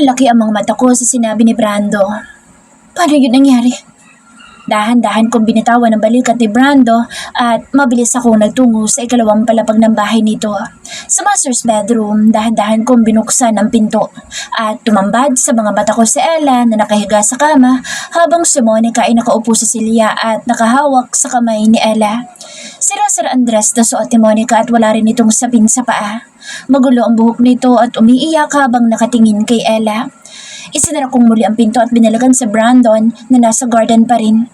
Nalaki ang mga mata ko sa sinabi ni Brando. Paano yun nangyari? Dahan-dahan kong binitawan ang balikat ni Brando at mabilis akong nagtungo sa ikalawang palapag ng bahay nito. Sa master's bedroom, dahan-dahan kong binuksan ang pinto at tumambad sa mga mata ko si Ella na nakahiga sa kama habang si Monica ay nakaupo sa silya at nakahawak sa kamay ni Ella. Sira-sira ang dress na suot ni Monica at wala rin itong sapin sa paa. Magulo ang buhok nito at umiiyak habang nakatingin kay Ella. Isinara kong muli ang pinto at binalagan si Brandon na nasa garden pa rin.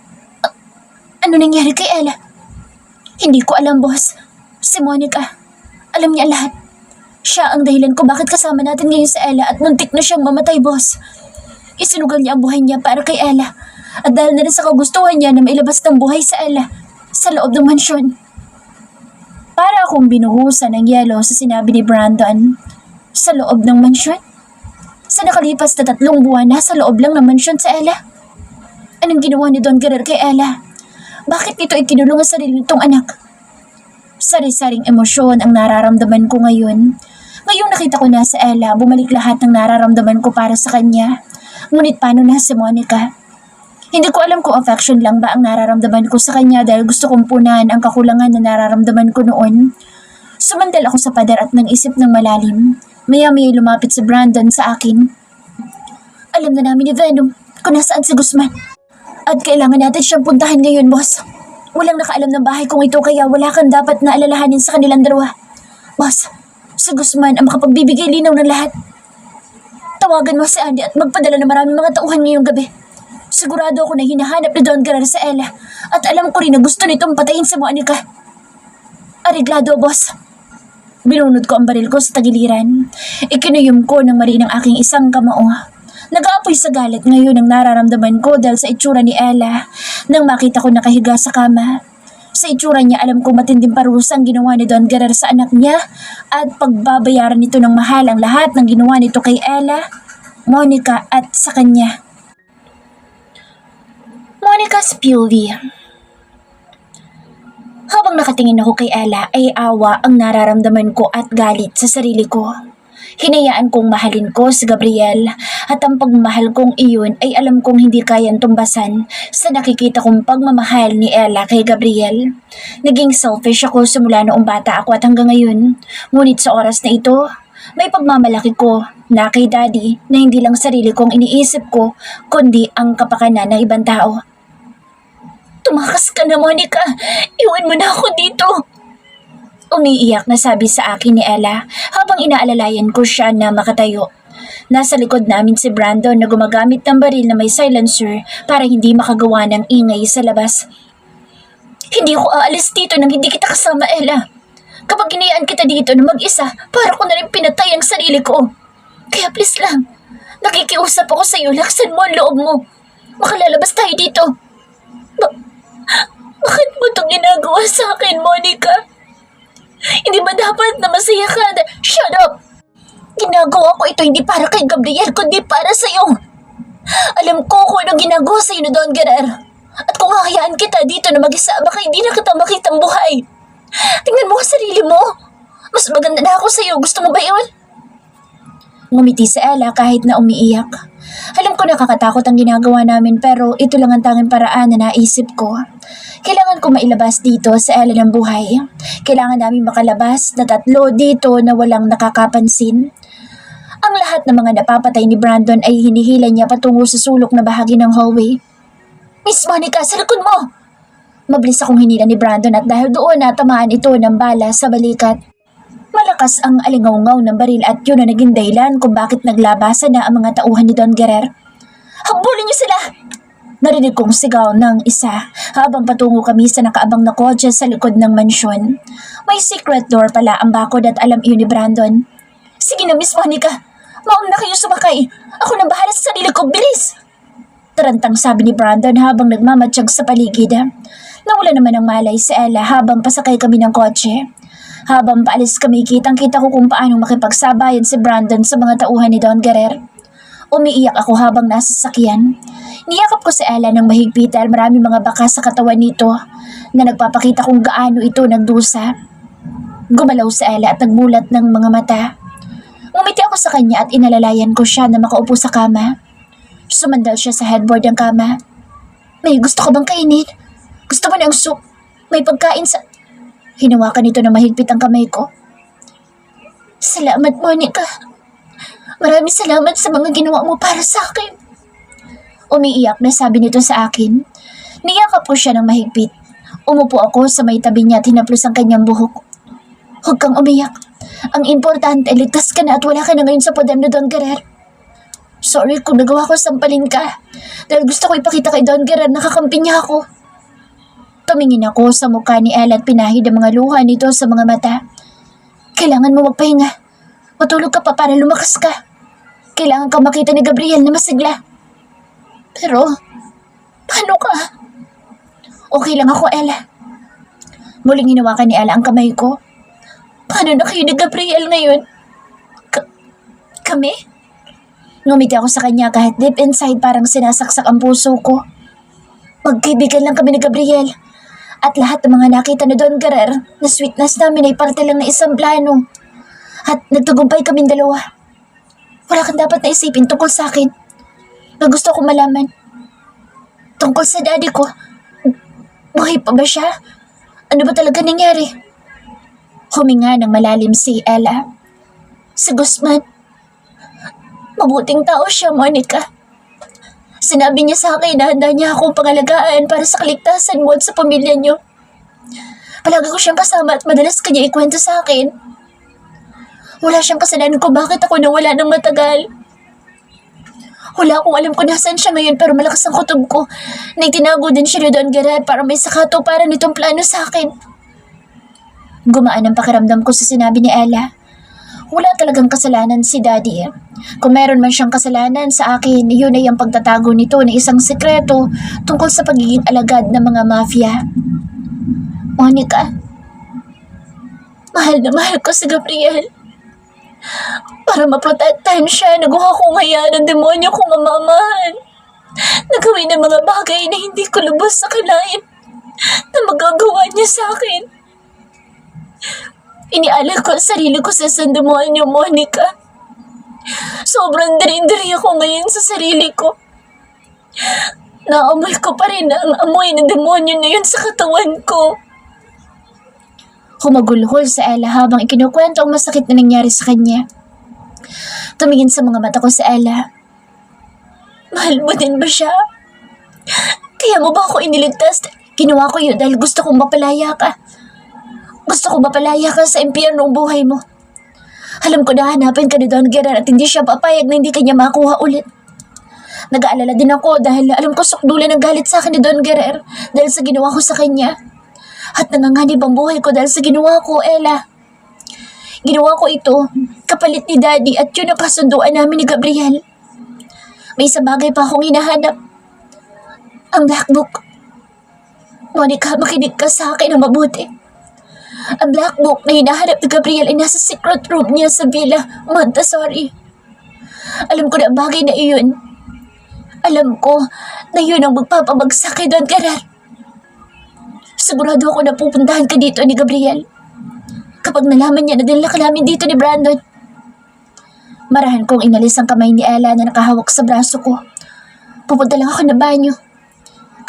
Ano nangyari kay Ella? Hindi ko alam, boss. Si Monica, alam niya lahat. Siya ang dahilan ko bakit kasama natin ngayon sa Ella at muntik na siyang mamatay, boss. Isinugal niya ang buhay niya para kay Ella. At dahil na rin sa kagustuhan niya na mailabas ng buhay sa Ella sa loob ng mansyon. Para akong binuhusan ng yelo sa sinabi ni Brandon. Sa loob ng mansyon? Sa nakalipas na 3 buwan, nasa loob lang ng mansyon sa Ella. Anong ginawa ni Don Guerrero kay Ella? Bakit ito ay kinulong ang sarili nitong anak? Sari-saring emosyon ang nararamdaman ko ngayon. Ngayong nakita ko na sa Ella, bumalik lahat ng nararamdaman ko para sa kanya. Ngunit paano na si Monica? Hindi ko alam kung affection lang ba ang nararamdaman ko sa kanya dahil gusto kong punan ang kakulangan na nararamdaman ko noon. Sumandal ako sa pader at nang isip ng malalim. Maya-maya lumapit si Brandon sa akin. Alam na namin ni Venom kung nasaan si Guzman. At kailangan natin siyang puntahan ngayon, boss. Walang nakaalam ng bahay kung ito kaya wala kang dapat na alalahanin sa kanilang dalawa. Boss, si Guzman ang makapagbibigay linaw ng lahat. Tawagan mo si Andy at magpadala ng maraming mga tauhan ngayong gabi. Sigurado ako na hinahanap ni Don Guerrero sa Ella at alam ko rin na gusto nitong patayin si Monica. Ariglado, boss. Binunod ko ang baril ko sa tagiliran. Ikinuyom ko ng marinang aking isang kamao. Nag-aapoy sa galit ngayon ang nararamdaman ko dahil sa itsura ni Ella nang makita ko nakahiga sa kama. Sa itsura niya alam kong matinding parusa ang ginawa ni Don Guerrero sa anak niya at pagbabayaran nito ng mahal ang lahat ng ginawa nito kay Ella, Monica at sa kanya. Monica's POV. Habang nakatingin ako kay Ella ay awa ang nararamdaman ko at galit sa sarili ko. Hinayaan kong mahalin ko si Gabriel at ang pagmamahal kong iyon ay alam kong hindi kayang tumbasan sa nakikita kong pagmamahal ni Ella kay Gabriel. Naging selfish ako simula noong bata ako at hanggang ngayon. Ngunit sa oras na ito, may pagmamalaki ko na kay Daddy na hindi lang sarili kong iniisip ko kundi ang kapakanan ng ibang tao. Tumakas ka na, Monica! Iwan mo na ako dito! Umiiyak na sabi sa akin ni Ella habang inaalalayan ko siya na makatayo. Nasa likod namin si Brandon na gumagamit ng baril na may silencer para hindi makagawa ng ingay sa labas. Hindi ako aalis dito nang hindi kita kasama, Ella. Kapag hinayaan kita dito na mag-isa, para ko na rin pinatay ang sarili ko. Kaya please lang, nakikiusap ako sa iyo, laksan mo ang loob mo. Makalalabas tayo dito. Bakit mo itong ginagawa sa akin, Monica? Hindi ba dapat na masaya ka na... Shut up! Ginagawa ko ito hindi para kay Gabriel, kundi para sa'yo. Alam ko kung anong ginagawa sa'yo ni Don Guerrero. At kung hahayaan kita dito na mag-isa, baka hindi na kita makitang buhay. Tingnan mo ang sarili mo. Mas maganda na ako sa'yo. Gusto mo ba yun? Ngumiti si Ella kahit na umiiyak. Alam ko nakakatakot ang ginagawa namin pero ito lang ang tanging paraan na naisip ko. Kailangan ko mailabas dito sa Ella ng buhay. Kailangan namin makalabas na 3 dito na walang nakakapansin. Ang lahat ng mga napapatay ni Brandon ay hinihila niya patungo sa sulok na bahagi ng hallway. Miss Monica, sa likod mo! Mabilis akong hinila ni Brandon at dahil doon natamaan ito ng bala sa balikat. Malakas ang alingaw-ngaw ng baril at yun ang naging dahilan kung bakit naglabasan na ang mga tauhan ni Don Guerrero. Habulin niyo sila! Narinig kong sigaw ng isa habang patungo kami sa nakaabang na kotse sa likod ng mansyon. May secret door pala ang bakod at alam iyon ni Brandon. Sige na, Miss Monica. Mauna kayo sumakay. Ako na bahala sa sarili ko. Bilis! Tarantang sabi ni Brandon habang nagmamatsyag sa paligid. Nawala naman ng malay si Ella habang pasakay kami ng kotse. Habang paalis kami, kitang-kita ko kung paano makipagsabayan si Brandon sa mga tauhan ni Don Guerrero. Umiiyak ako habang nasa sasakyan. Niyakap ko si Ella ng mahigpit dahil marami mga bakas sa katawan nito na nagpapakita kung gaano ito nagdusa. Gumalaw si Ella at nagmulat ng mga mata. Ngumiti ako sa kanya at inalalayan ko siya na makaupo sa kama. Sumandal siya sa headboard ng kama. May gusto ka bang kainin? Gusto mo ng soup? May pagkain sa... Hinawakan nito na mahigpit ang kamay ko. Salamat, Monica. Maraming salamat sa mga ginawa mo para sa akin. Umiiyak na sabi nito sa akin. Niyakap ko siya ng mahigpit. Umupo ako sa may tabi niya at hinaplos ang kanyang buhok. Huwag kang umiyak. Ang importante, ligtas ka na at wala ka na ngayon sa poder na Don Guerrer. Sorry kung nagawa ko sampalin ka. Dahil gusto ko ipakita kay Don Guerrer na kakampi niya ako. Tumingin ako sa mukha ni Ella at pinahid ang mga luha nito sa mga mata. Kailangan mo magpahinga. Matulog ka pa para lumakas ka. Kailangan ka makita ni Gabriel na masigla. Pero, paano ka? Okay lang ako, Ella. Muling hinawakan ni Ella ang kamay ko. Paano na kayo ni Gabriel ngayon? Kami? Ngumiti ako sa kanya kahit deep inside parang sinasaksak ang puso ko. Magkaibigan lang kami ni Gabriel. At lahat ng mga nakita ni Don Guerrer na sweetness namin ay parte lang ng isang plano. At nagtagumpay kaming dalawa. Wala kang dapat na isipin tungkol sa akin. Na gusto ko malaman. Tungkol sa daddy ko. Buhay pa ba siya? Ano ba talaga nangyari? Huminga ng malalim si Ella. Si Guzman. Mabuting tao siya, Monica. Sinabi niya sa akin na handa niya akong pangalagaan para sa kaligtasan mo at sa pamilya niyo. Palagi ko siyang kasama at madalas kanya ikwento sa akin. Wala siyang kasalanan kung bakit ako nawala ng matagal. Wala akong alam kung nasaan siya ngayon pero malakas ang kutob ko na itinago din siya ni Don Guerrer para may sakato para nitong plano sa akin. Gumaan ang pakiramdam ko sa sinabi ni Ella. Wala talagang kasalanan si Daddy. Kung meron man siyang kasalanan sa akin, yun ay ang pagtatago nito ng isang sekreto tungkol sa pagiging alagad ng mga mafia. Monica, mahal na mahal ko si Gabriel. Para maprotektahan siya, naguha ko ngayon ng demonyo kong mamamahal. Nagawin ng mga bagay na hindi ko lubos sa kalain na magagawa niya sa akin. Inialay ko ang sarili ko sa isang demonyo, Monica. Sobrang diri-diri ako ngayon sa sarili ko. Naamoy ko pa rin ang amoy ng demonyo na yun sa katawan ko. Humagulhol sa Ella habang ikinukwento ang masakit na nangyari sa kanya. Tumingin sa mga mata ko sa Ella. Mahal mo din ba siya? Kaya mo ba ako iniligtas? Ginawa ko yun dahil gusto kong mapalaya ka. Gusto ko mapalaya ka sa impyerno ng buhay mo. Alam ko na hanapin ka ni Don Guerrer at hindi siya papayag na hindi kanya makuha ulit. Nag-aalala din ako dahil alam ko sukdulan ang galit sa akin ni Don Guerrer dahil sa ginawa ko sa kanya. At nanganganib ang buhay ko dahil sa ginawa ko, Ella. Ginawa ko ito, kapalit ni Daddy at yun ang kasunduan namin ni Gabriel. May isang bagay pa akong hinahanap. Ang black book. Monica, makinig ka sa akin ng mabuti. Ang black book na hinahanap ni Gabriel ay nasa secret room niya sa Villa Montessori. Alam ko na ang bagay na iyon. Alam ko na yun ang magpapabagsak kay Don Guerrer. Sigurado ako na pupuntahan ka dito ni Gabriel. Kapag nalaman niya na dinala ka namin dito ni Brandon. Marahan kong inalis ang kamay ni Ella na nakahawak sa braso ko. Pupunta lang ako ng banyo.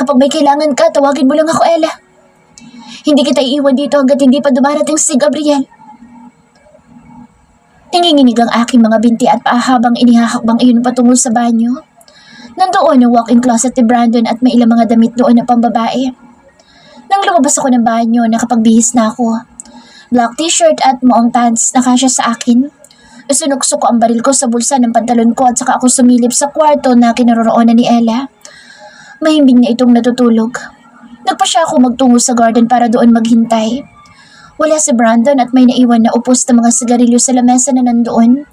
Kapag may kailangan ka, tawagin mo lang ako, Ella. Hindi kita iiwan dito hanggat hindi pa dumarating si Gabriel. Nanginginig ang aking mga binti at paa habang inihahakbang iyon patungo sa banyo. Nandoon ang walk-in closet ni Brandon at may ilang mga damit doon na pambabae. Nang lumabas ako ng banyo, nakapagbihis na ako. Black t-shirt at moong pants na kasya sa akin. Isinuksok ko ang baril ko sa bulsa ng pantalon ko at saka ako sumilip sa kwarto na kinaroroonan ni Ella. Mahimbing na itong natutulog. Nagpa siya ako magtungo sa garden para doon maghintay. Wala si Brandon at may naiwan na upos na mga sigarilyo sa lamesa na nandoon.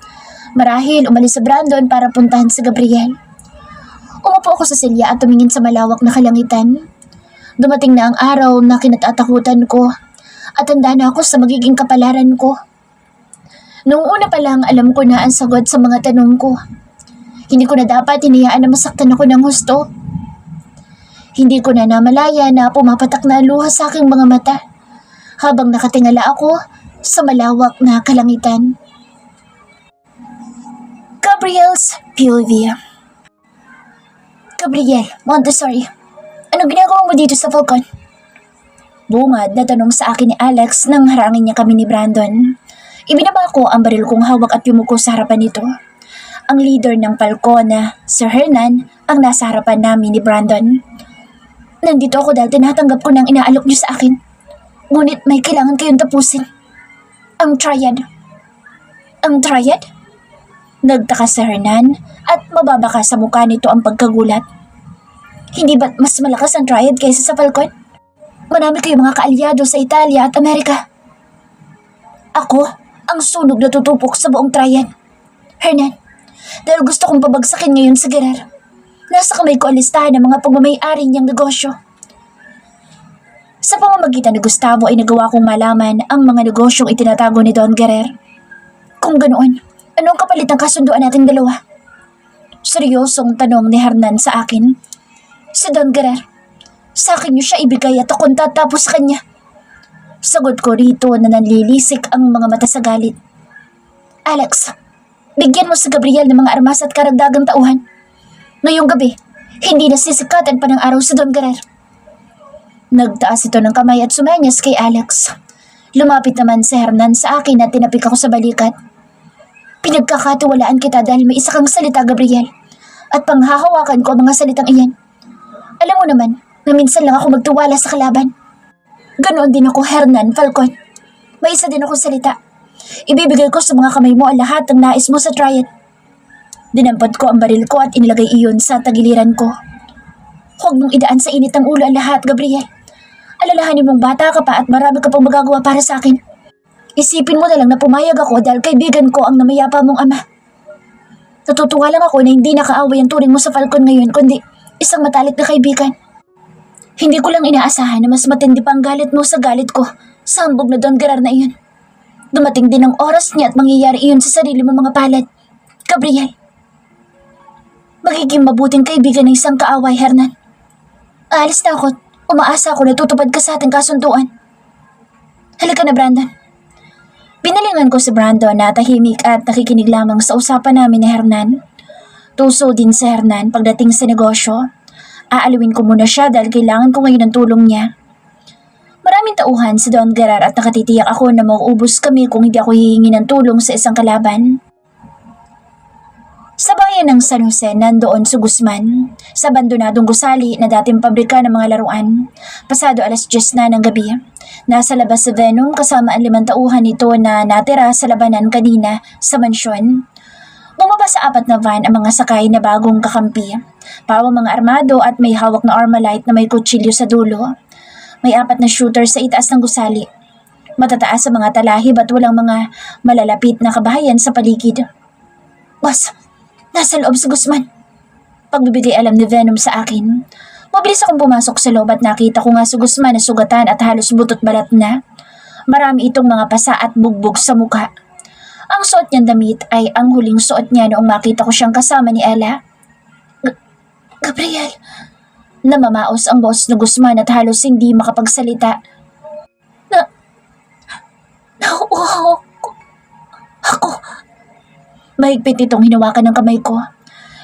Marahil umalis si Brandon para puntahan si Gabriel. Umupo ako sa silya at tumingin sa malawak na kalangitan. Dumating na ang araw na kinatatakutan ko at handa na ako sa magiging kapalaran ko. Noong una pa lang alam ko na ang sagot sa mga tanong ko. Hindi ko na dapat hinayaan na masaktan ako ng husto. Hindi ko na namalaya na pumapatak na ang luha sa aking mga mata habang nakatingala ako sa malawak na kalangitan. Gabriel's POV. Gabriel Montessori, anong ginagawa mo dito sa Falcon? Bungad na tanong sa akin ni Alex nang harangin niya kami ni Brandon. Ibinaba ko ang baril kong hawak at yumuko sa harapan nito. Ang leader ng Falcon na Sir Hernan ang nasa harapan namin ni Brandon. Nandito ako dahil tinatanggap ko ng inaalok niyo sa akin. Ngunit may kailangan kayong tapusin. Ang triad. Ang triad? Nagtaka si Hernan at mababa ka sa mukha nito ang pagkagulat. Hindi ba't mas malakas ang triad kaysa sa Falcon? Marami kayong mga kaalyado sa Italia at Amerika. Ako ang sunog na tutupok sa buong triad. Hernan, dahil gusto kong babagsakin ngayon sa Gerer. Nasa kamay ko ang listahan ng mga pagmamay-ari niyang negosyo. Sa pamamagitan ni Gustavo ay nagawa kong malaman ang mga negosyong itinatago ni Don Gerer. Kung ganoon, ano ang kapalit ng kasunduan nating dalawa? Seryosong tanong ni Hernan sa akin. Si Don Gerer, sa akin niyo siya ibigay at ako'ng tatapos sa kanya. Sagot ko rito na nanlilisik ang mga mata sa galit. Alex, bigyan mo si Gabriel ng mga armas at karagdagang tauhan. Ngayong gabi, hindi nasisikatan pa ng araw si Don Gerer. Nagtaas ito ng kamay at sumenyas kay Alex. Lumapit naman si Hernan sa akin at tinapik ako sa balikat. Pinagkakatiwalaan kita dahil may isa kang salita, Gabriel. At panghahawakan ko ang mga salitang iyan. Alam mo naman na minsan lang ako magtiwala sa kalaban. Ganoon din ako, Hernan Falcon. May isa din akong salita. Ibibigay ko sa mga kamay mo ang lahat ng nais mo sa triad. Dinampot ko ang baril ko at inilagay iyon sa tagiliran ko. Huwag mong idaan sa init ng ulo ang lahat, Gabriel. Alalahanin mong bata ka pa at marami ka pang magagawa para sa akin. Isipin mo na lang na pumayag ako dahil kaibigan ko ang namayapa mong ama. Natutuwa lang ako na hindi nakaaway ang turing mo sa Falcon ngayon kundi isang matalik na kaibigan. Hindi ko lang inaasahan na mas matindi pa ang galit mo sa galit ko sa hambog na Don Gerer na iyon. Dumating din ang oras niya at mangyayari iyon sa sarili mo mga palad. Gabriel, magiging mabuting kaibigan ng isang kaaway, Hernan. Aalis na ako. Umaasa ako na tutupad ka sa ating kasunduan. Halika na, Brandon. Binalingan ko si Brandon na tahimik at nakikinig lamang sa usapan namin ni Hernan. Tuso din si Hernan pagdating sa negosyo. Aalawin ko muna siya dahil kailangan ko ngayon ng tulong niya. Maraming tauhan si Don Gerer at nakatitiyak ako na mauubos kami kung hindi ako hihingi ng tulong sa isang kalaban. Sa bayan ng San Jose, nandoon si Guzman, sa abandonadong gusali na dating pabrika ng mga laruan. Pasado 10:00 na ng gabi. Nasa labas si Venom kasama ang 5 tauhan nito na natira sa labanan kanina sa mansyon. Bumaba sa 4 na van ang mga sakay na bagong kakampi. Pawang mga armado at may hawak na Armalite na may kutsilyo sa dulo. May 4 na shooter sa itaas ng gusali. Matataas sa mga talahib at walang mga malalapit na kabahayan sa paligid. Boss, nasa loob si Guzman. Pagbibigay alam ni Venom sa akin. Mabilis akong pumasok sa loob at nakita ko nga si Guzman na sugatan at halos butot balat na. Marami itong mga pasa at bugbog sa mukha. Ang suot niyang damit ay ang huling suot niya noong makita ko siyang kasama ni Ella. Gabriel, namamaos ang boss ni Guzman at halos hindi makapagsalita. Nauuhaw ako. Mahigpit itong hinawakan ng kamay ko.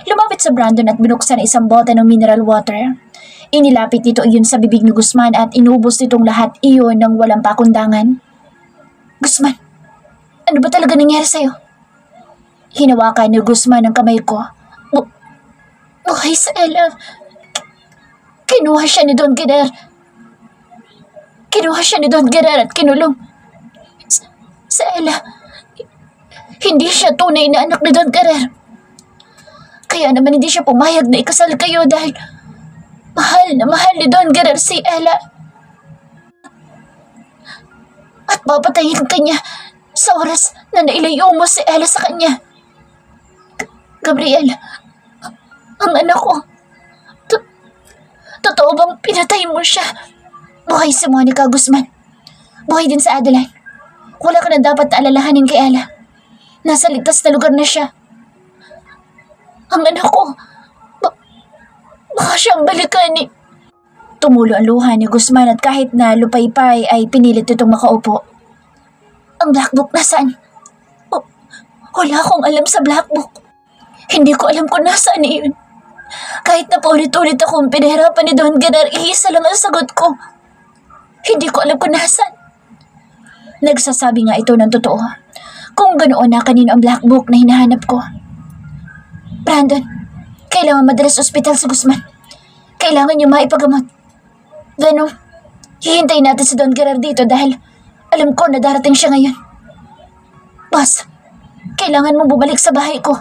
Lumapit sa Brandon at binuksan ang isang bote ng mineral water. Inilapit nito iyon sa bibig ni Guzman at inubos nitong lahat iyon ng walang pakundangan. Guzman, ano ba talaga nangyari sa'yo? Hinawakan ni Guzman ang kamay ko. Buhay sa Ella. Kinuha siya ni Don Gerer. At kinulong. Sa Ella, hindi siya tunay na anak ni Don Gerer. Kaya naman hindi siya pumayag na ikasal kayo dahil mahal na mahal ni Don Gerer si Ella. At papatayin ka niya sa oras na nailayo mo si Ella sa kanya. Gabriel, ang anak ko, totoo bang pinatay mo siya? Buhay si Monica Guzman. Buhay din sa Adeline. Wala ka na dapat alalahanin kay Ella. Nasa ligtas na lugar na siya. Ang anak ko, baka siyang balikan ni... Tumulo ang luha ni Guzman at kahit na lupaypay ay pinilit itong makaupo. Ang black book nasaan? Wala akong alam sa black book. Hindi ko alam kung nasaan na yun. Kahit na paulit-ulit akong pinahirapan ni Don Ganar, iisa lang ang sagot ko. Hindi ko alam kung nasaan. Nagsasabi nga ito ng totoo. Kung ganoon na kanino ang black book na hinahanap ko. Brandon, kailangan madala sa ospital si Guzman. Kailangan niyo maipagamot. Venom, hihintayin natin si Don Gerard dito dahil alam ko na darating siya ngayon. Boss, kailangan mong bumalik sa bahay ko.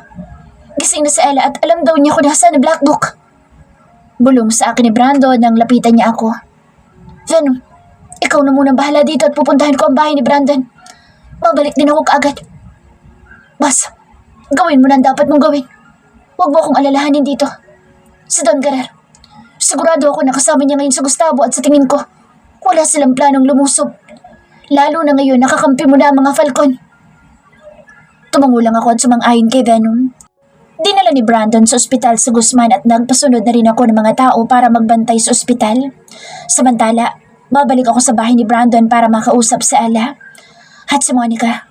Gising na si Ella at alam daw niya kung nasaan ang black book. Bulong sa akin ni Brandon nang lapitan niya ako. Venom, ikaw na munang bahala dito at pupuntahan ko ang bahay ni Brandon. Babalik din ako kaagad. Boss, gawin mo na ang dapat mong gawin. Huwag mo akong alalahanin dito. Si Don Guerrero, sigurado ako nakasama niya ngayon sa Gustavo at sa tingin ko, wala silang planong lumusob. Lalo na ngayon nakakampi mo na ang mga Falcon. Tumango lang ako at sumang-ayon kay Venom. Dinala ni Brandon sa ospital sa Guzman at nagpasunod na rin ako ng mga tao para magbantay sa ospital. Samantala, babalik ako sa bahay ni Brandon para makausap si Ella. At si Monica,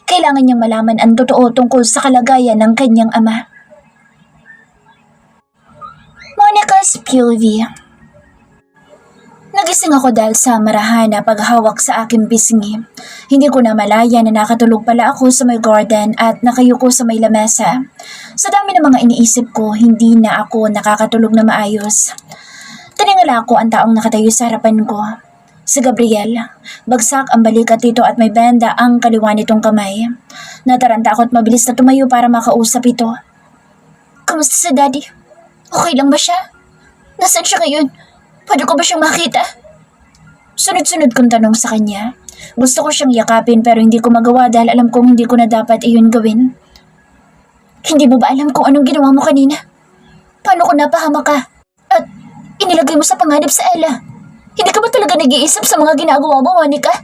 kailangan niyang malaman ang totoo tungkol sa kalagayan ng kanyang ama. Monica's POV. Nagising ako dahil sa marahan na paghawak sa aking pisngi. Hindi ko na malaya na nakatulog pala ako sa may garden at nakayuko sa may lamesa. Sa dami ng mga iniisip ko, hindi na ako nakakatulog na maayos. Tiningala ko ang taong nakatayo sa harapan ko. Si Gabriel. Bagsak ang balikat nito at may benda ang kaliwa nitong kamay. Nataranta ako at mabilis na tumayo para makausap ito. Kamusta si Daddy? Okay lang ba siya? Nasaan siya ngayon? Pwede ko ba siyang makita? Sunod-sunod kong tanong sa kanya. Gusto ko siyang yakapin pero hindi ko magawa dahil alam kong hindi ko na dapat iyon gawin. Hindi mo ba alam kung anong ginawa mo kanina? Paano ko napahama ka? At inilagay mo sa panganib sa Ella? Hindi ka ba talaga nag-iisip sa mga ginagawa mo, Monica?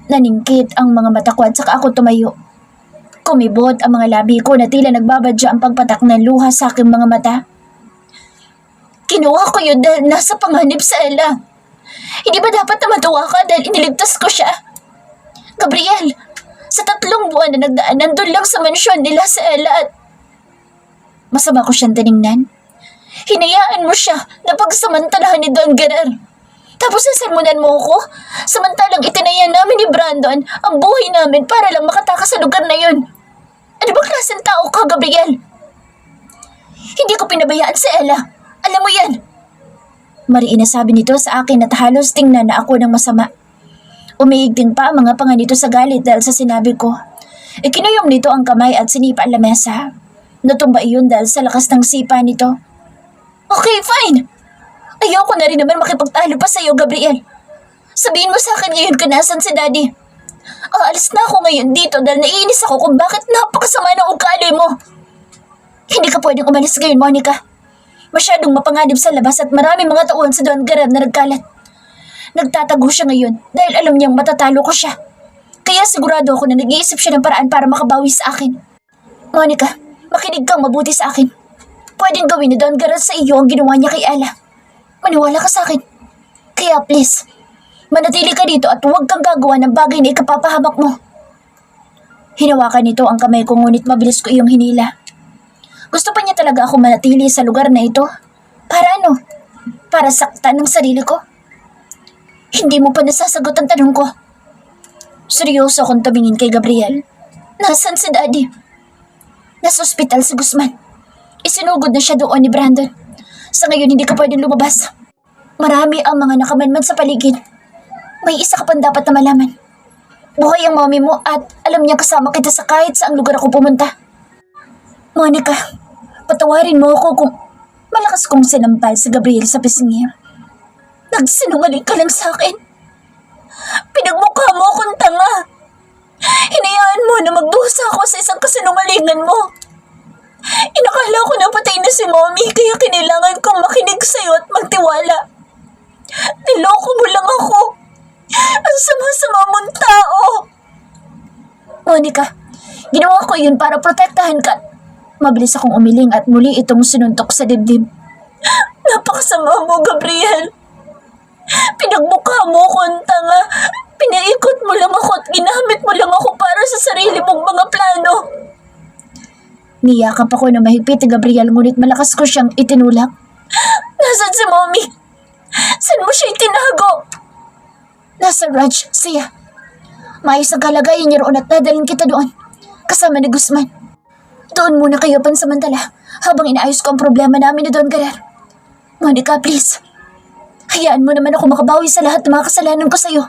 Naningkit ang mga mata ko at saka ako tumayo. Kumibot ang mga labi ko na tila nagbabadya ang pagpatak ng luha sa aking mga mata. Kinuha ko yun dahil nasa panganib sa Ella. Hindi ba dapat na matuwa ka dahil iniligtas ko siya? Gabriel, sa 3 buwan na nagdaan, nandun lang sa mansyon nila sa Ella at masama ko siyang tiningnan. Hinayaan mo siya na pagsamantalahan ni Don Guerrero. Tapos nasermonan mo ko, samantalang itinaya namin ni Brandon ang buhay namin para lang makatakas sa lugar na yun. Ano ba klaseng tao ka, Gabriel? Hindi ko pinabayaan si Ella. Alam mo yan. Mariin na sabi nito sa akin at halos tingnan na ako ng masama. Umiigting pa ang mga panga nito sa galit dahil sa sinabi ko. Ikinuyong nito ang kamay at sinipa ang lamesa. Natumba iyon dahil sa lakas ng sipa nito. Okay, fine. Ayoko na rin naman makipagtalo pa sa iyo, Gabriel. Sabihin mo sa akin ngayon kung nasan si Daddy. Aalis na ako ngayon dito dahil naiinis ako kung bakit napakasama ng ugali mo. Hindi ka pwedeng umalis ngayon, Monica. Masyadong mapanganib sa labas at maraming mga tauhan sa Don Guerrero na nagkalat. Nagtatago siya ngayon dahil alam niyang matatalo ko siya. Kaya sigurado ako na nag-iisip siya ng paraan para makabawi sa akin. Monica, makinig kang mabuti sa akin. Pwedeng gawin ni Don Guerrero sa iyo ang ginawa niya kay Ella. Maniwala ka sa akin. Kaya please, manatili ka dito at huwag kang gagawa ng bagay na ikapapahamak mo. Hinawakan nito ang kamay ko ngunit mabilis ko iyong hinila. Gusto pa niya talaga ako manatili sa lugar na ito? Para ano? Para saktan ng sarili ko? Hindi mo pa nasasagot ang tanong ko. Seryoso akong tumingin kay Gabriel. Nasaan si Daddy? Nasa ospital si Guzman. Isinugod na siya doon ni Brandon. Sa ngayon hindi ka pwedeng lumabas. Marami ang mga nakamanman sa paligid. May isa ka pang dapat na malaman. Buhay ang mommy mo at alam niya kasama kita sa kahit saang lugar ako pumunta. Monica, patawarin mo ako kung malakas kong sinampal si Gabriel sa pisngi. Nagsinungaling ka lang sa akin. Pinagmukha mo akong tanga. Hinayaan mo na magdusa ako sa isang kasinungalingan mo. Inakala ko na patay na si Mommy kaya kinailangan kong makinig sa'yo at magtiwala. Niloko mo lang ako. Ang sama-sama mong tao. Monica, ginawa ko yun para protektahan ka. Mabilis akong umiling at muli itong sinuntok sa dibdib. Napakasama mo, Gabriel. Pinagmukha mo ko ang tanga. Pinaikot mo lang ako at ginamit mo lang ako para sa sarili mong mga plano. Niyakap ako na mahigpit ni Gabriel ngunit malakas ko siyang itinulak. Nasaan si Mommy? Saan mo siya itinago? Nasa Raj, siya. Maayos ang kalagayan niya roon at dadalhin kita doon. Kasama ni Guzman. Doon muna kayo pansamantala habang inaayos ko ang problema namin ni Don Guerrero. Monica, please. Hayaan mo naman ako makabawi sa lahat ng mga kasalanan ko sa'yo.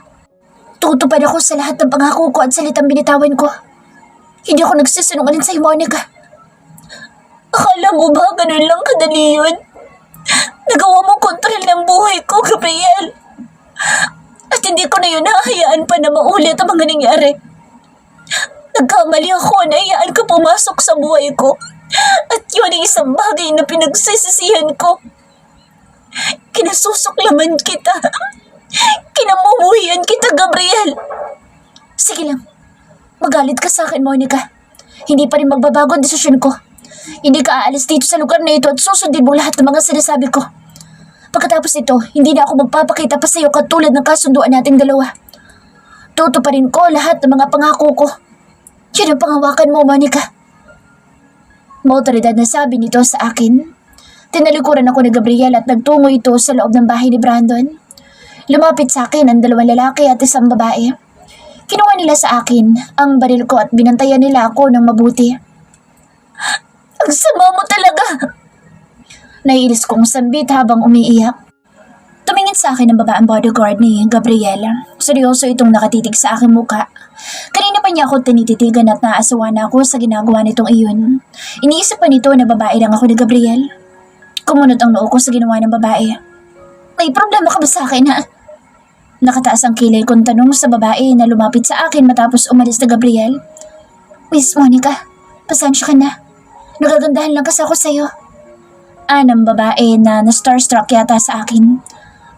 Tutupad ako sa lahat ng pangako ko at salitang binitawan ko. Hindi ako nagsisinungaling sa'yo, Monica. Akala mo ba ganun lang kadali yun? Nagawa mo kontrol ng buhay ko, Gabriel. At hindi ko na yun nahahayaan pa na maulit ang mga nangyari. Nagkamali ako na hayaan ka pumasok sa buhay ko. At yun ang isang bagay na pinagsisisihan ko. Kinasusuklaman kita. Kinamumuhian kita, Gabriel. Sige lang. Magalit ka sa akin, Monica. Hindi pa rin magbabago ang desisyon ko. Hindi ka aalis dito sa lugar na ito at susundin mo lahat ng mga sinasabi ko. Pagkatapos nito, hindi na ako magpapakita pa sa iyo katulad ng kasunduan nating dalawa. Tutuparin ko lahat ng mga pangako ko. Yan ang pangawakan mo, Monica. Mautoridad na sabi nito sa akin. Tinalikuran ako ni Gabriel at nagtungo ito sa loob ng bahay ni Brandon. Lumapit sa akin ang dalawang lalaki at isang babae. Kinuha nila sa akin ang baril ko at binantayan nila ako ng mabuti. Ang sama mo talaga! Naiinis kong sambit habang umiiyak. Tumingin sa akin ang babaeng bodyguard ni Gabriel. Seryoso itong nakatitig sa aking muka. Kanina pa niya ako tinititigan at naasawa na ako sa ginagawa nitong iyon. Iniisip pa nito na babae lang ako ni Gabriel. Kumunot ang noo ko sa ginawa ng babae. May problema ka ba sa akin, ha? Nakataas ang kilay kong tanong sa babae na lumapit sa akin matapos umalis na Gabriel. Miss Monica, pasensya ka na. Nagagandahan lang kasi ako sa'yo. Anang babae na na-starstruck yata sa akin.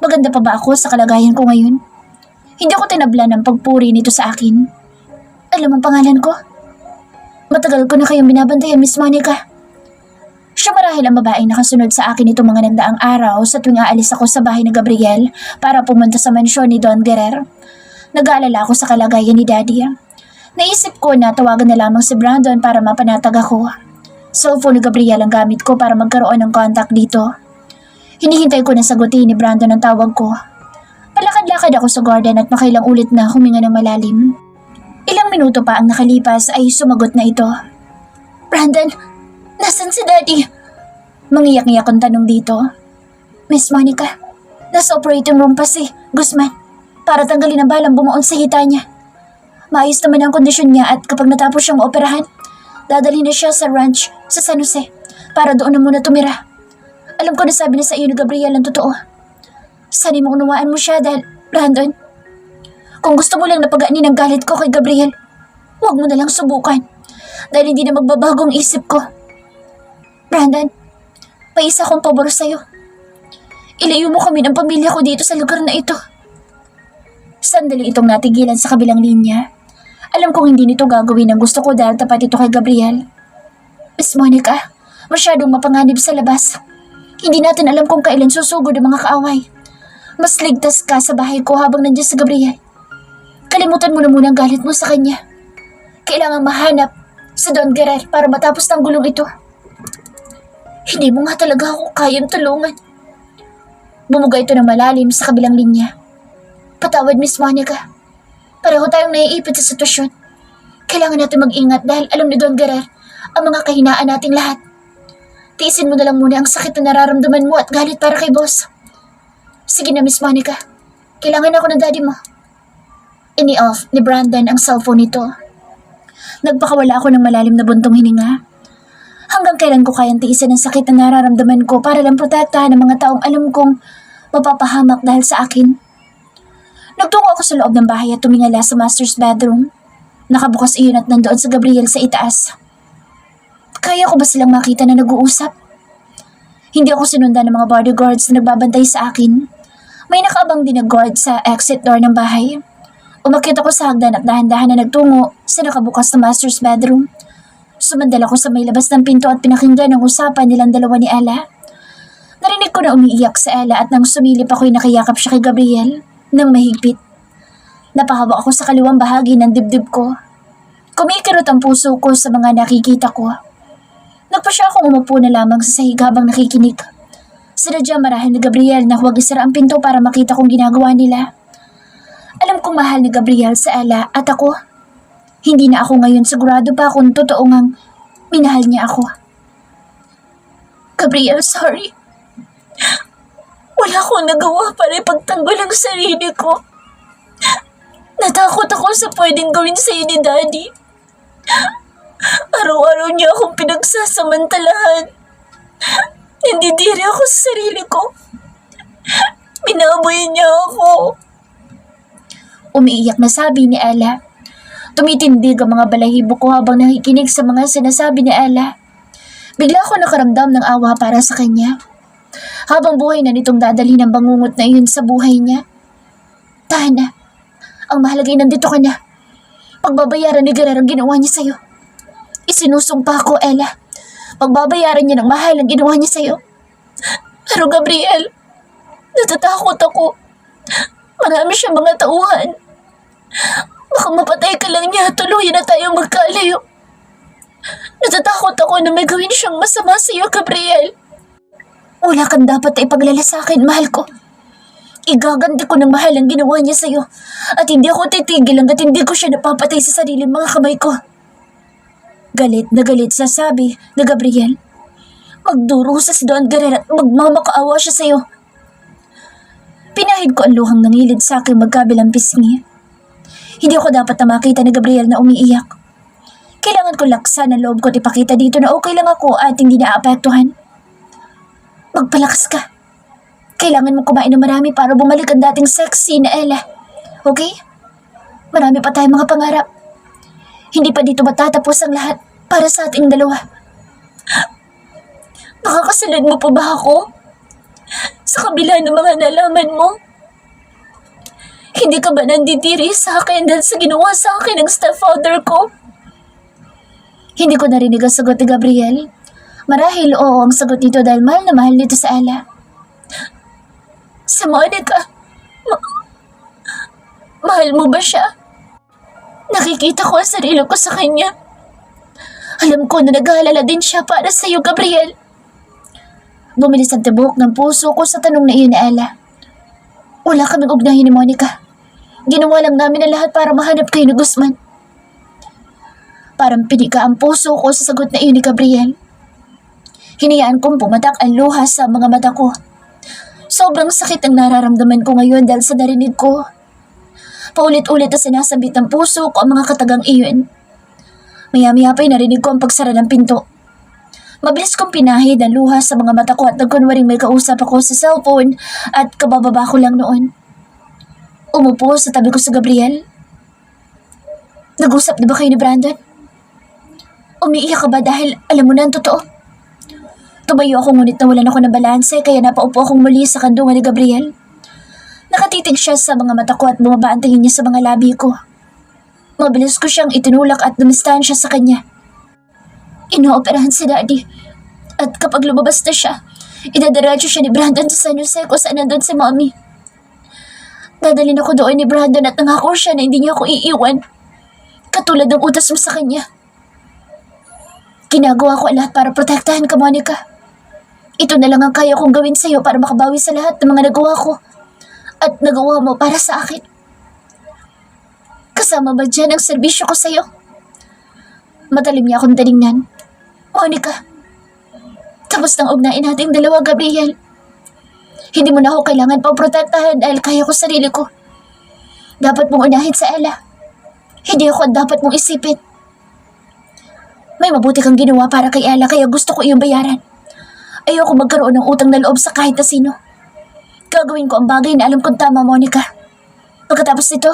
Maganda pa ba ako sa kalagayan ko ngayon? Hindi ako tinabla ng pagpuri nito sa akin. Alam ang pangalan ko? Matagal ko na kayong binabantayan, Miss Monica. Siya marahil ang babaeng nakasunod sa akin itong mga nagdaang araw sa tuwing aalis ako sa bahay ni Gabriel para pumunta sa mansyon ni Don Guerrero. Nag-aalala ako sa kalagayan ni Daddy. Naisip ko na tawagan na lamang si Brandon para mapanatag ako. Cellphone ni Gabriel ang gamit ko para magkaroon ng contact dito. Hinihintay ko na sagutin ni Brandon ang tawag ko. Palakad-lakad ako sa garden at makailang ulit na huminga ng malalim. Ilang minuto pa ang nakalipas ay sumagot na ito. Brandon, nasan si Daddy? Mangiyak-ngiyak ang tanong dito. Miss Monica, nasa operating room pa si Guzman para tanggalin ang balang bumuon sa hita niya. Maayos naman ang kondisyon niya at kapag natapos siyang maoperahan, dadalhin na siya sa ranch sa San Jose para doon na muna tumira. Alam ko na sabi na sa iyo ni Gabriel ang totoo. Sana mo unawaan mo siya dahil, Brandon, kung gusto mo lang napagaanin ang galit ko kay Gabriel, huwag mo na lang subukan dahil hindi na magbabago ang isip ko. Brandon, may isa akong pabor sa'yo. Ilayo mo kami ng pamilya ko dito sa lugar na ito. Sandali itong natigilan sa kabilang linya. Alam kong hindi nito gagawin ang gusto ko dahil tapat ito kay Gabriel. Miss Monica, masyadong mapanganib sa labas. Hindi natin alam kung kailan susugod ang mga kaaway. Mas ligtas ka sa bahay ko habang nandiyan si Gabriel. Kalimutan mo na muna ang galit mo sa kanya. Kailangan mahanap sa Don Guerrero para matapos ng gulong ito. Hindi mo nga talaga ako kayang tulungan. Bumuga ito ng malalim sa kabilang linya. Patawad, Miss Monica. Pareho tayong naiipit sa sitwasyon. Kailangan natin mag-ingat dahil alam ni Don Guerrero ang mga kahinaan nating lahat. Tiisin mo na lang muna ang sakit na nararamdaman mo at galit para kay boss. Sige na, Miss Monica. Kailangan ako ng daddy mo. Ini-off ni Brandon ang cellphone nito. Nagpakawala ako ng malalim na buntong hininga. Hanggang kailan ko kayang tiisin ang sakit na nararamdaman ko para lang protektahan ng mga taong alam kong mapapahamak dahil sa akin. Nagtungo ako sa loob ng bahay at tumingala sa master's bedroom. Nakabukas iyon at nandoon sa Gabriel sa itaas. Kaya ko ba silang makita na nag-uusap? Hindi ako sinundan ng mga bodyguards na nagbabantay sa akin. May nakaabang din na guard sa exit door ng bahay. Umakyat ako sa hagdan at dahan-dahan na nagtungo sa nakabukas na master's bedroom. Sumandal ako sa may labas ng pinto at pinakinggan ang usapan nilang dalawa ni Ella. Narinig ko na umiiyak si Ella at nang sumilip ako'y nakayakap siya kay Gabriel nang mahigpit. Napahawa ako sa kaliwang bahagi ng dibdib ko. Kumikirot ang puso ko sa mga nakikita ko. Nagpasya akong umupo na lamang sa sahig habang nakikinig. Sinadya marahil ni Gabriel na huwag isara ang pinto para makita kong ginagawa nila. Alam kong mahal ni Gabriel sa Ella at ako. Hindi na ako ngayon sigurado pa kung totoo ngang minahal niya ako. Gabriel, sorry. Wala akong nagawa para ipagtanggol ang sarili ko. Natakot ako sa pwedeng gawin sa'yo ni Daddy. Araw-araw niya akong pinagsasamantalahan. Nandidiri ako sa sarili ko. Binaboy niya ako. Umiiyak na sabi ni Ella. Tumitindig ang mga balahibo ko habang nakikinig sa mga sinasabi ni Ella. Bigla ako nakaramdam ng awa para sa kanya. Habang buhay na nitong dadalhin ang bangungot na iyon sa buhay niya. Tahan na. Ang mahalaga ay nandito ka na. Pagbabayaran ni Guerrero ang ginawa niya sa'yo. Isinusumpa ko, Ella. Pagbabayaran niya ng mahal ang ginawa niya sa'yo. Pero Gabriel, natatakot ako. Marami siyang mga tauhan. Baka mapatay ka lang niya at tuluyan na tayong magkalayo. Natatakot ako na may gawin siyang masama sa'yo, Gabriel. Wala kang dapat na ipaglala sa akin, mahal ko. Igaganti ko ng mahal ang ginawa niya sa'yo. At hindi ako titigil hanggat hindi ko siya napapatay sa sariling mga kamay ko. Galit na galit sa sabi na Gabriel. Magdurusa si Don Guerrero at magmamakaawa siya sa'yo. Pinahid ko ang luhang nangilid sa aking magkabilang pisngi. Hindi ako dapat na makita ni Gabriel na umiiyak. Kailangan ko laksan ang loob ko at ipakita dito na okay lang ako at hindi naapektuhan. Magpalakas ka. Kailangan mo kumain ng marami para bumalik ang dating sexy na Ella. Okay? Marami pa tayong mga pangarap. Hindi pa dito matatapos ang lahat para sa ating dalawa. Makakasunod mo pa ba ako? Sa kabila ng mga nalaman mo? Hindi ka ba nandidiri sa akin dahil sa ginawa sa akin ng stepfather ko? Hindi ko narinig ang sagot ni Gabriel. Marahil oo ang sagot nito dahil mahal na mahal nito sa Ella. Sa Monica, mahal mo ba siya? Nakikita ko ang sarili ko sa kanya. Alam ko na nag-aalala din siya para sa iyo, Gabriel. Bumilis ang tibok ng puso ko sa tanong na iyon ni Ella. Wala kaming ugnayan ni Monica. Ginawa lang namin ang lahat para mahanap kayo ni Guzman. Parang pinika ang puso ko sa sagot na iyon ni Gabriel. Hinayaan kong pumatak ang luha sa mga mata ko. Sobrang sakit ang nararamdaman ko ngayon dahil sa narinig ko. Paulit-ulit na sinasabit ng puso ko ang mga katagang iyon. Maya-maya pa'y narinig ko ang pagsara ng pinto. Mabilis kong pinahid ang luha sa mga mata ko at nagkunwaring may kausap ako sa cellphone at kabababa ko lang noon. Umupo sa tabi ko sa Gabriel. Nag-usap na ba kayo ni Brandon? Umiiyak ka ba dahil alam mo na ang totoo? Tumayo ako ngunit nawalan ako ng balanse kaya napaupo akong muli sa kandungan ni Gabriel. Nakatitig siya sa mga mata ko at bumaba ang tingin niya sa mga labi ko. Mabilis ko siyang itinulak at dumistahan siya sa kanya. Inooperahan si Daddy. At kapag lumabas na siya, idadiretso siya ni Brandon sa San Jose kung saan nandun si Mommy. Dadalhin ako doon ni Brandon at nangako siya na hindi niya ako iiwan. Katulad ng utas mo sa kanya. Ginagawa ko lahat para protektahan ka, Monica. Ito na lang ang kaya kong gawin sa'yo para makabawi sa lahat ng mga nagawa ko. At nagawa mo para sa akin. Kasama ba dyan ang serbisyo ko sa'yo? Matalim niya akong tinignan. Monica, tapos nang ugnain nating dalawa, Gabriel. Hindi mo na ako kailangan pang protektahan dahil kaya ko sarili ko. Dapat mong unahin sa Ella. Hindi ako dapat mong isipin. May mabuti kang ginawa para kay Ella kaya gusto ko iyong bayaran. Ayoko magkaroon ng utang na loob sa kahit na sino. Gagawin ko ang bagay na alam kong tama, Monica. Pagkatapos nito,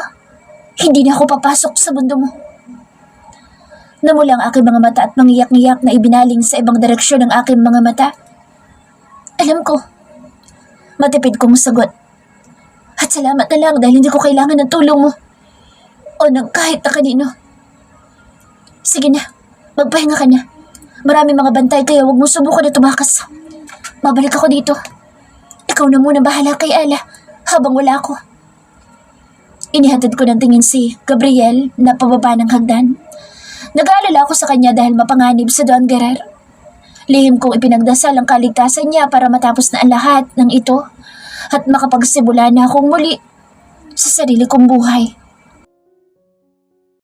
hindi na ako papasok sa mundo mo. Namula ang aking mga mata at mangiyak-ngiyak na ibinaling sa ibang direksyon ng aking mga mata. Alam ko, matipid kong sagot. At salamat na lang dahil hindi ko kailangan ng tulong mo. O ng kahit na kanino. Sige na, magpahinga ka na. Maraming mga bantay kaya huwag mo subukan na tumakas. Babalik ako dito. Ikaw na muna bahala kay Ella habang wala ako. Inihatid ko ng tingin si Gabriel na pababa ng hagdan. Nag-aalala ako sa kanya dahil mapanganib sa Don Guerrero. Lihim kong ipinagdasal ang kaligtasan niya para matapos na ang lahat ng ito at makapagsimula na akong muli sa sarili kong buhay.